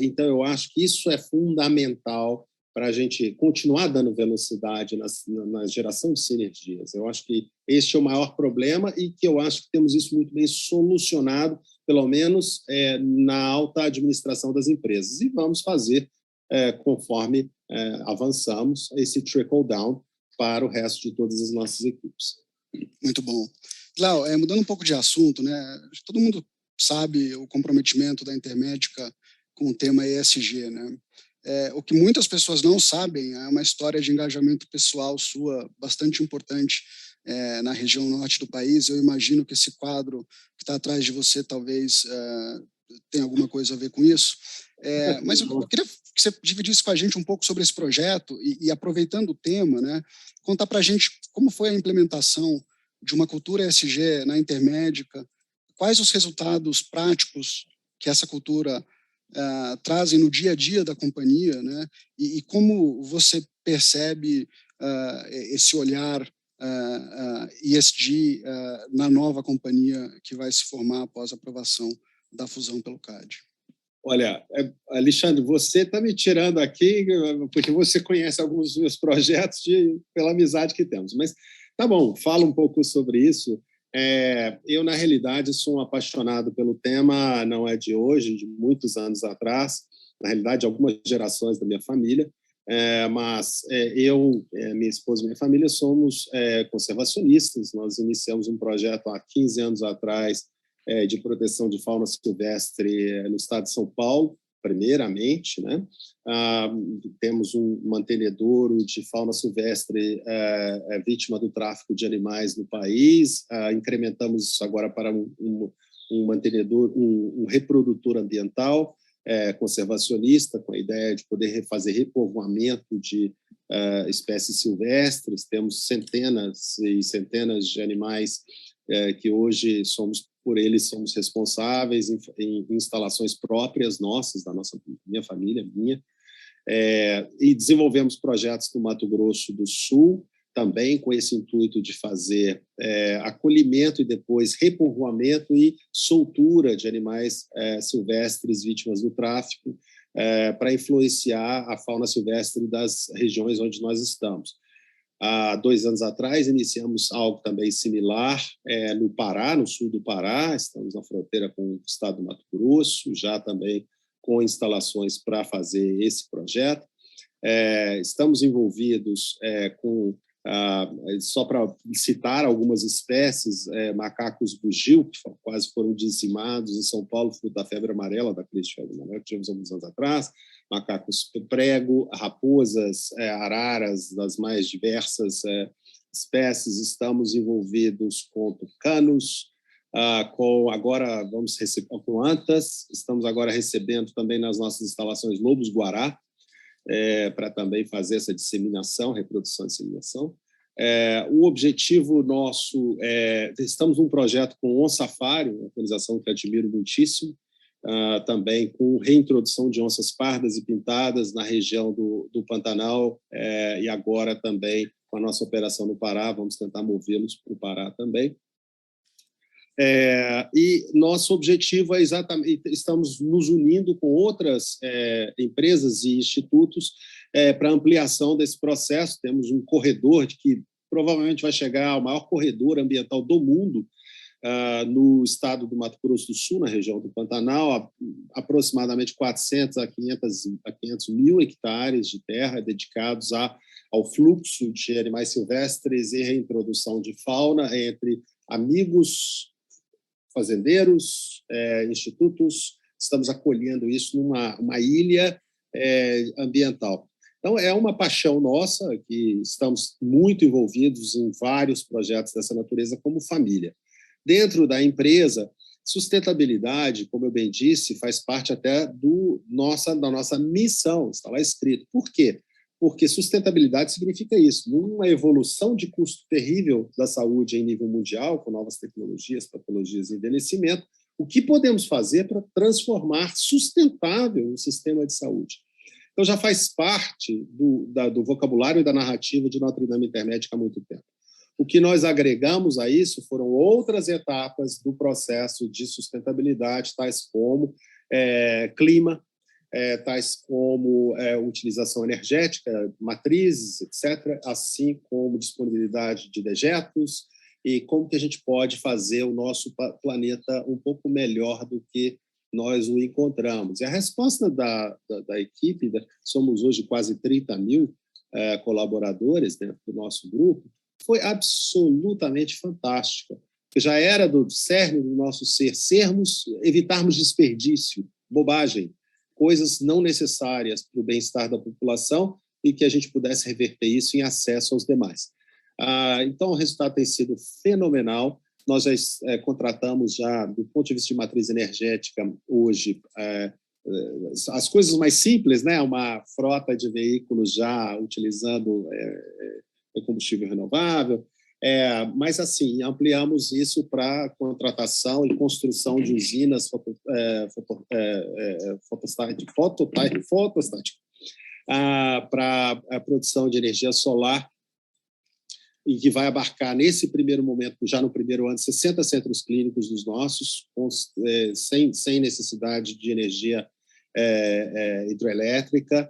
Então, eu acho que isso é fundamental para a gente continuar dando velocidade na geração de sinergias. Eu acho que este é o maior problema e que eu acho que temos isso muito bem solucionado, pelo menos na alta administração das empresas. E vamos fazer, conforme avançamos, esse trickle-down para o resto de todas as nossas equipes. Muito bom. Cláudio, mudando um pouco de assunto, né? Todo mundo sabe o comprometimento da Intermédica com o tema ESG, né? O que muitas pessoas não sabem é uma história de engajamento pessoal sua bastante importante na região norte do país. Eu imagino que esse quadro que está atrás de você talvez tenha alguma coisa a ver com isso. Mas eu queria que você dividisse com a gente um pouco sobre esse projeto e aproveitando o tema, né, contar para a gente como foi a implementação de uma cultura ESG na Intermédica, quais os resultados práticos que essa cultura trazem no dia a dia da companhia, né? E como você percebe esse olhar ESG na nova companhia que vai se formar após a aprovação da fusão pelo CAD. Olha, Alexandre, você está me tirando aqui, porque você conhece alguns dos meus projetos pela amizade que temos. Mas tá bom, fala um pouco sobre isso. Eu, na realidade, sou um apaixonado pelo tema, não é de hoje, de muitos anos atrás, na realidade, algumas gerações da minha família, mas eu, minha esposa e minha família somos conservacionistas. Nós iniciamos um projeto há 15 anos atrás de proteção de fauna silvestre no estado de São Paulo, primeiramente, né? Temos um mantenedouro de fauna silvestre vítima do tráfico de animais no país, incrementamos isso agora para um mantenedor, um reprodutor ambiental, conservacionista, com a ideia de poder fazer repovoamento de espécies silvestres. Temos centenas e centenas de animais que hoje por eles somos responsáveis em instalações próprias nossas, da minha família, e desenvolvemos projetos no Mato Grosso do Sul, também com esse intuito de fazer acolhimento e depois repovoamento e soltura de animais silvestres vítimas do tráfico. para influenciar a fauna silvestre das regiões onde nós estamos. Há 2 anos atrás, iniciamos algo também similar no Pará, no sul do Pará. Estamos na fronteira com o estado do Mato Grosso, já também com instalações para fazer esse projeto. Estamos envolvidos com, só para citar algumas espécies, macacos bugio, que quase foram dizimados em São Paulo, fruto da febre amarela, da crise de febre amarela que tivemos alguns anos atrás, macacos prego, raposas, araras, das mais diversas espécies. Estamos envolvidos com tucanos, agora vamos receber com antas, estamos agora recebendo também nas nossas instalações lobos-guará, para também fazer essa disseminação, reprodução e disseminação. O objetivo nosso estamos num projeto com o OnSafari, uma organização que admiro muitíssimo, também com reintrodução de onças pardas e pintadas na região do Pantanal, e agora também com a nossa operação no Pará, vamos tentar movê-los para o Pará também. E nosso objetivo é exatamente, estamos nos unindo com outras empresas e institutos para ampliação desse processo. Temos um corredor que provavelmente vai chegar ao maior corredor ambiental do mundo, no estado do Mato Grosso do Sul, na região do Pantanal, aproximadamente 400 a 500 mil hectares de terra dedicados ao fluxo de animais silvestres e reintrodução de fauna entre amigos, fazendeiros, institutos. Estamos acolhendo isso numa ilha ambiental. Então, é uma paixão nossa, que estamos muito envolvidos em vários projetos dessa natureza como família. Dentro da empresa, sustentabilidade, como eu bem disse, faz parte até da nossa missão, está lá escrito. Por quê? Porque sustentabilidade significa isso. Numa evolução de custo terrível da saúde em nível mundial, com novas tecnologias, patologias e envelhecimento, o que podemos fazer para transformar sustentável o sistema de saúde? Então, já faz parte do vocabulário e da narrativa de Notre Dame Intermédica há muito tempo. O que nós agregamos a isso foram outras etapas do processo de sustentabilidade, tais como clima, tais como utilização energética, matrizes, etc., assim como disponibilidade de dejetos e como que a gente pode fazer o nosso planeta um pouco melhor do que nós o encontramos. E a resposta da equipe, somos hoje quase 30 mil colaboradores dentro do nosso grupo, foi absolutamente fantástica, porque já era do cerne do nosso evitarmos desperdício, bobagem, coisas não necessárias para o bem-estar da população e que a gente pudesse reverter isso em acesso aos demais. Então, o resultado tem sido fenomenal. Nós já contratamos, do ponto de vista de matriz energética, hoje, as coisas mais simples, né? Uma frota de veículos já utilizando combustível renovável, mas, assim, ampliamos isso para contratação e construção de usinas fotostáticas para a produção de energia solar, e que vai abarcar, nesse primeiro momento, já no primeiro ano, 60 centros clínicos dos nossos, sem necessidade de energia hidroelétrica.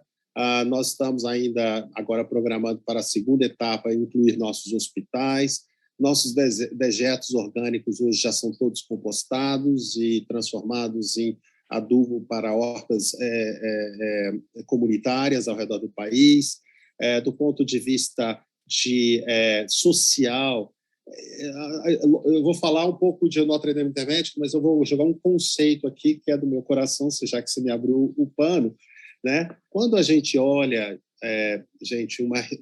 Nós estamos ainda agora programando para a segunda etapa incluir nossos hospitais. Nossos dejetos orgânicos hoje já são todos compostados e transformados em adubo para hortas comunitárias ao redor do país. Do ponto de vista social, eu vou falar um pouco de Notre Dame Intermédica, mas eu vou jogar um conceito aqui que é do meu coração, já que você me abriu o pano, né? Quando a gente olha,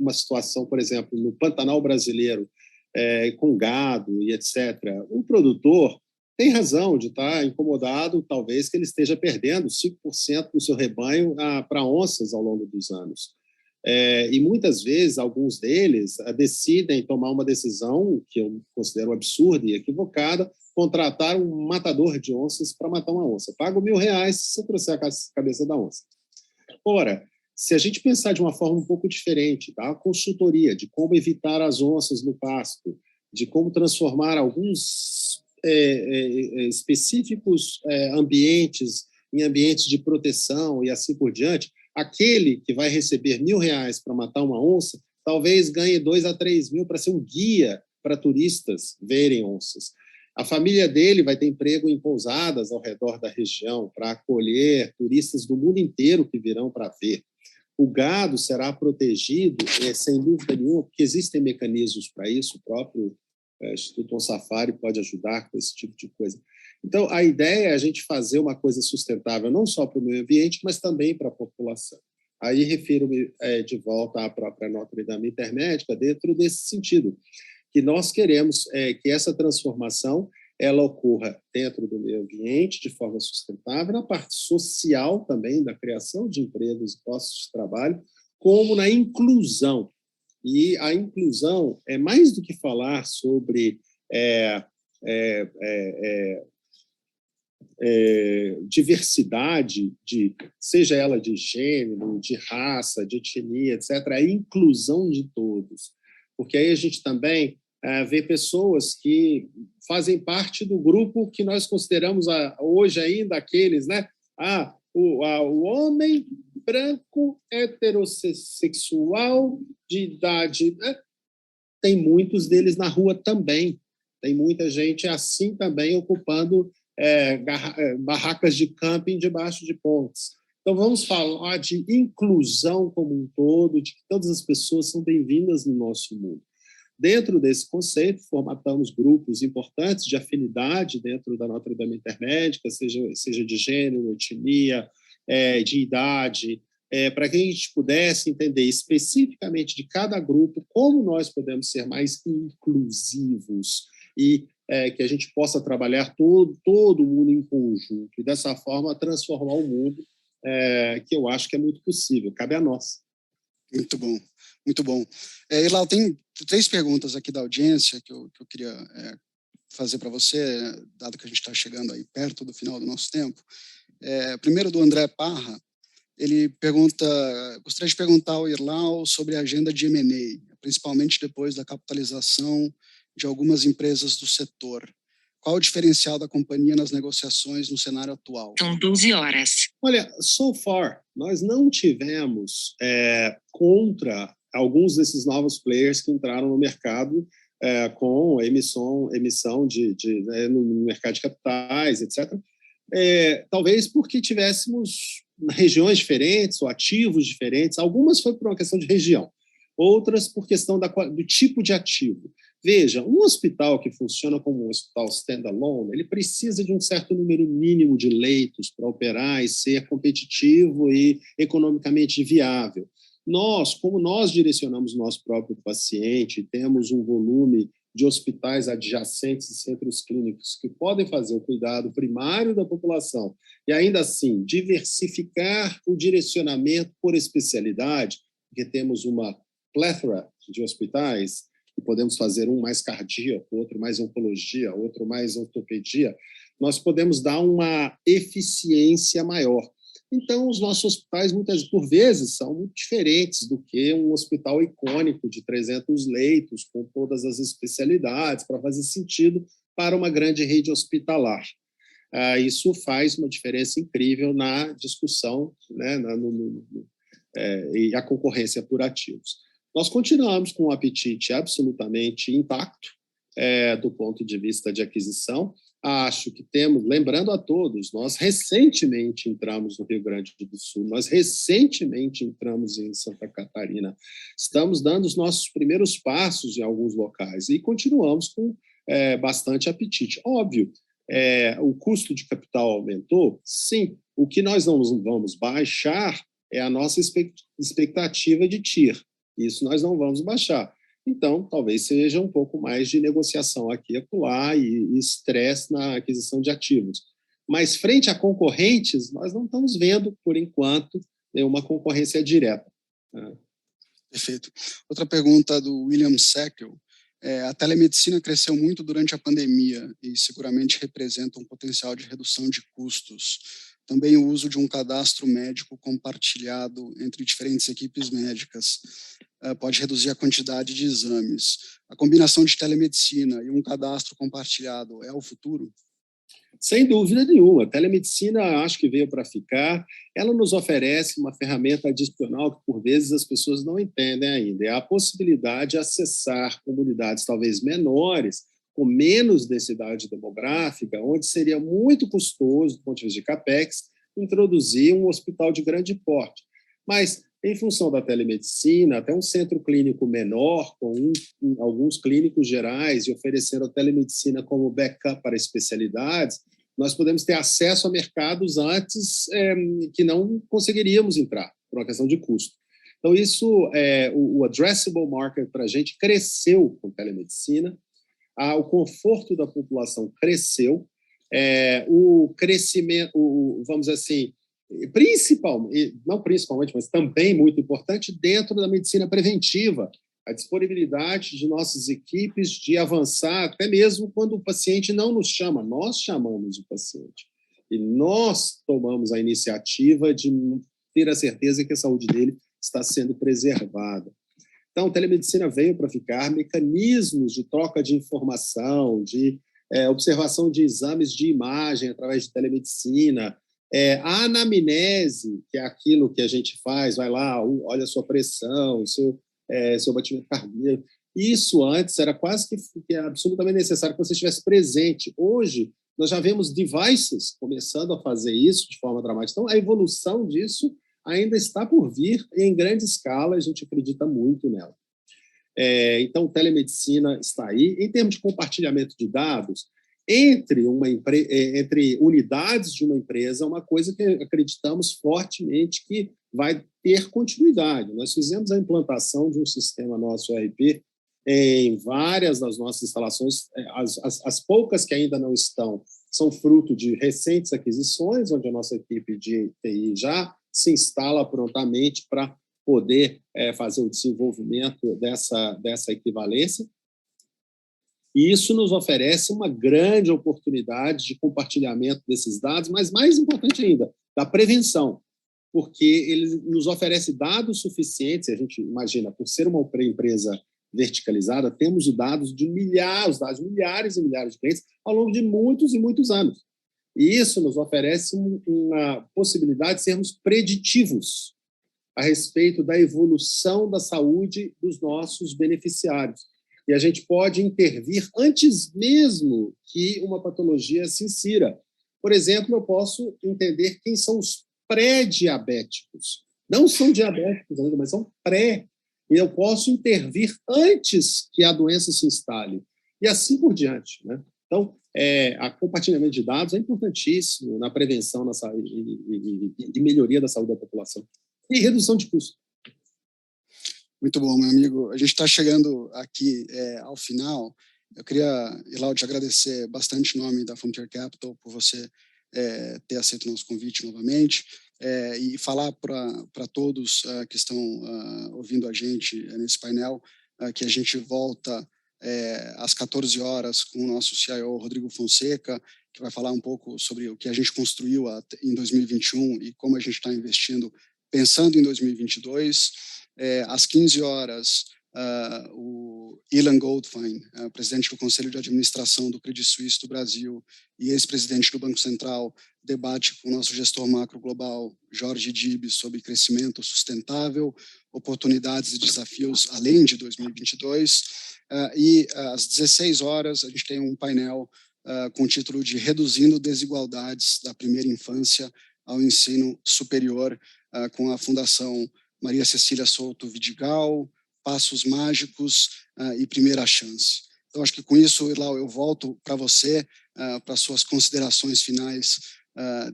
uma situação, por exemplo, no Pantanal brasileiro, com gado e etc., o produtor tem razão de estar incomodado, talvez, que ele esteja perdendo 5% do seu rebanho para onças ao longo dos anos. E muitas vezes, alguns deles decidem tomar uma decisão que eu considero absurda e equivocada, contratar um matador de onças para matar uma onça. Pago R$1.000 se você trouxer a cabeça da onça. Ora, se a gente pensar de uma forma um pouco diferente, tá? A consultoria de como evitar as onças no pasto, de como transformar alguns específicos ambientes em ambientes de proteção e assim por diante, aquele que vai receber R$1.000 para matar uma onça, talvez ganhe 2 a 3 mil para ser um guia para turistas verem onças. A família dele vai ter emprego em pousadas ao redor da região para acolher turistas do mundo inteiro que virão para ver. O gado será protegido, sem dúvida nenhuma, porque existem mecanismos para isso, o próprio Instituto On Safari pode ajudar com esse tipo de coisa. Então, a ideia é a gente fazer uma coisa sustentável, não só para o meio ambiente, mas também para a população. Aí refiro-me de volta à própria Notre-Dame Intermédica, dentro desse sentido, que nós queremos que essa transformação ela ocorra dentro do meio ambiente, de forma sustentável, na parte social também, da criação de empregos e postos de trabalho, como na inclusão. E a inclusão é mais do que falar sobre diversidade, seja ela de gênero, de raça, de etnia, etc., a inclusão de todos. Porque aí a gente também vê pessoas que fazem parte do grupo que nós consideramos hoje ainda aqueles, né? O homem branco, heterossexual, de idade... Né? Tem muitos deles na rua também. Tem muita gente assim também ocupando barracas de camping debaixo de pontes. Então, vamos falar de inclusão como um todo, de que todas as pessoas são bem-vindas no nosso mundo. Dentro desse conceito, formatamos grupos importantes de afinidade dentro da Notre-Dame Intermédica, seja de gênero, etnia, de idade, para que a gente pudesse entender especificamente de cada grupo como nós podemos ser mais inclusivos e que a gente possa trabalhar todo o mundo em conjunto e, dessa forma, transformar o mundo, que eu acho que é muito possível. Cabe a nós. Muito bom, muito bom. Irlau, tem 3 perguntas aqui da audiência que eu queria fazer para você, dado que a gente está chegando aí perto do final do nosso tempo. Primeiro, do André Parra, ele gostaria de perguntar ao Irlau sobre a agenda de M&A, principalmente depois da capitalização de algumas empresas do setor. Qual o diferencial da companhia nas negociações no cenário atual? São 12 horas. Olha, so far, nós não tivemos contra alguns desses novos players que entraram no mercado com emissão no mercado de capitais, etc. Talvez porque tivéssemos regiões diferentes ou ativos diferentes. Algumas foi por uma questão de região, outras por questão do tipo de ativo. Veja, um hospital que funciona como um hospital standalone, ele precisa de um certo número mínimo de leitos para operar e ser competitivo e economicamente viável. Como nós direcionamos o nosso próprio paciente, temos um volume de hospitais adjacentes e centros clínicos que podem fazer o cuidado primário da população e, ainda assim, diversificar o direcionamento por especialidade, porque temos uma plethora de hospitais e podemos fazer um mais cardíaco, outro mais oncologia, outro mais ortopedia, nós podemos dar uma eficiência maior. Então, os nossos hospitais, por vezes, são muito diferentes do que um hospital icônico de 300 leitos, com todas as especialidades, para fazer sentido para uma grande rede hospitalar. Isso faz uma diferença incrível na discussão, né, e a concorrência por ativos. Nós continuamos com um apetite absolutamente intacto do ponto de vista de aquisição. Acho que temos, lembrando a todos, nós recentemente entramos no Rio Grande do Sul, nós recentemente entramos em Santa Catarina, estamos dando os nossos primeiros passos em alguns locais e continuamos com bastante apetite. Óbvio, o custo de capital aumentou? Sim. O que nós não vamos baixar é a nossa expectativa de TIR. Isso nós não vamos baixar. Então, talvez seja um pouco mais de negociação aqui e acolá e estresse na aquisição de ativos. Mas, frente a concorrentes, nós não estamos vendo, por enquanto, uma concorrência direta. Perfeito. Outra pergunta do William Seckel. A telemedicina cresceu muito durante a pandemia e seguramente representa um potencial de redução de custos. Também o uso de um cadastro médico compartilhado entre diferentes equipes médicas pode reduzir a quantidade de exames. A combinação de telemedicina e um cadastro compartilhado é o futuro? Sem dúvida nenhuma. A telemedicina, acho que veio para ficar. Ela nos oferece uma ferramenta adicional que, por vezes, as pessoas não entendem ainda. É a possibilidade de acessar comunidades talvez menores, com menos densidade demográfica, onde seria muito custoso, do ponto de vista de CAPEX, introduzir um hospital de grande porte. Mas, em função da telemedicina, até um centro clínico menor, com alguns clínicos gerais, e oferecendo a telemedicina como backup para especialidades, nós podemos ter acesso a mercados antes que não conseguiríamos entrar, por uma questão de custo. Então, isso, o addressable market para a gente cresceu com telemedicina, o conforto da população cresceu, o crescimento, vamos dizer assim, não principalmente, mas também muito importante, dentro da medicina preventiva, a disponibilidade de nossas equipes de avançar, até mesmo quando o paciente não nos chama, nós chamamos o paciente. E nós tomamos a iniciativa de ter a certeza que a saúde dele está sendo preservada. Então, a telemedicina veio para ficar, mecanismos de troca de informação, de observação de exames de imagem através de telemedicina, a anamnese, que é aquilo que a gente faz, vai lá, olha a sua pressão, seu batimento cardíaco. Isso antes era quase que absolutamente necessário que você estivesse presente. Hoje, nós já vemos devices começando a fazer isso de forma dramática. Então, a evolução disso ainda está por vir em grande escala, a gente acredita muito nela. Então, telemedicina está aí. Em termos de compartilhamento de dados, entre unidades de uma empresa, uma coisa que acreditamos fortemente que vai ter continuidade. Nós fizemos a implantação de um sistema nosso ERP em várias das nossas instalações. As poucas que ainda não estão são fruto de recentes aquisições, onde a nossa equipe de TI já se instala prontamente para poder fazer o desenvolvimento dessa equivalência. E isso nos oferece uma grande oportunidade de compartilhamento desses dados, mas mais importante ainda, da prevenção, porque ele nos oferece dados suficientes. A gente imagina, por ser uma empresa verticalizada, temos os dados de milhares e milhares de clientes ao longo de muitos e muitos anos. E isso nos oferece uma possibilidade de sermos preditivos a respeito da evolução da saúde dos nossos beneficiários. E a gente pode intervir antes mesmo que uma patologia se insira. Por exemplo, eu posso entender quem são os pré-diabéticos. Não são diabéticos ainda, mas são pré. E eu posso intervir antes que a doença se instale. E assim por diante, né? Então, a compartilhamento de dados é importantíssimo na prevenção e melhoria da saúde da população. E redução de custos. Muito bom, meu amigo. A gente está chegando aqui ao final. Eu queria, Ilau, te agradecer bastante em nome da Frontier Capital por você ter aceito o nosso convite novamente e falar para todos que estão ouvindo a gente nesse painel que a gente volta às 14 horas com o nosso CIO, Rodrigo Fonseca, que vai falar um pouco sobre o que a gente construiu em 2021 e como a gente está investindo pensando em 2022. Às 15 horas, o Ilan Goldfein, presidente do Conselho de Administração do Credit Suisse do Brasil e ex-presidente do Banco Central, debate com o nosso gestor macro global, Jorge Dib, sobre crescimento sustentável, oportunidades e desafios além de 2022. E às 16 horas, a gente tem um painel com o título de Reduzindo Desigualdades da Primeira Infância ao Ensino Superior, com a Fundação Maria Cecília Souto Vidigal, Passos Mágicos e Primeira Chance. Então, acho que com isso, Ilau, eu volto para você, para suas considerações finais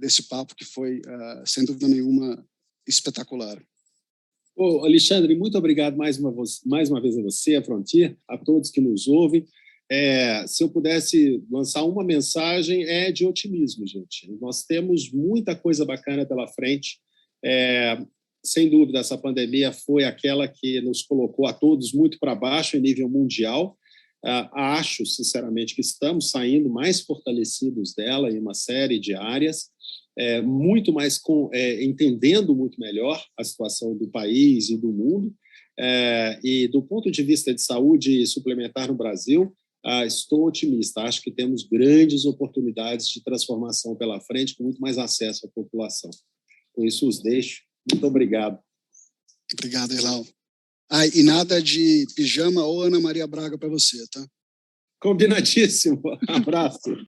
desse papo que foi, sem dúvida nenhuma, espetacular. Alexandre, muito obrigado mais uma vez a você, a Frontier, a todos que nos ouvem. Se eu pudesse lançar uma mensagem, é de otimismo, gente. Nós temos muita coisa bacana pela frente. Sem dúvida, essa pandemia foi aquela que nos colocou a todos muito para baixo em nível mundial. Acho, sinceramente, que estamos saindo mais fortalecidos dela em uma série de áreas, muito mais entendendo muito melhor a situação do país e do mundo. E do ponto de vista de saúde suplementar no Brasil, estou otimista. Acho que temos grandes oportunidades de transformação pela frente, com muito mais acesso à população. Com isso, os deixo. Muito obrigado. Obrigado, Irlau. E nada de pijama ou Ana Maria Braga para você, tá? Combinadíssimo. Abraço.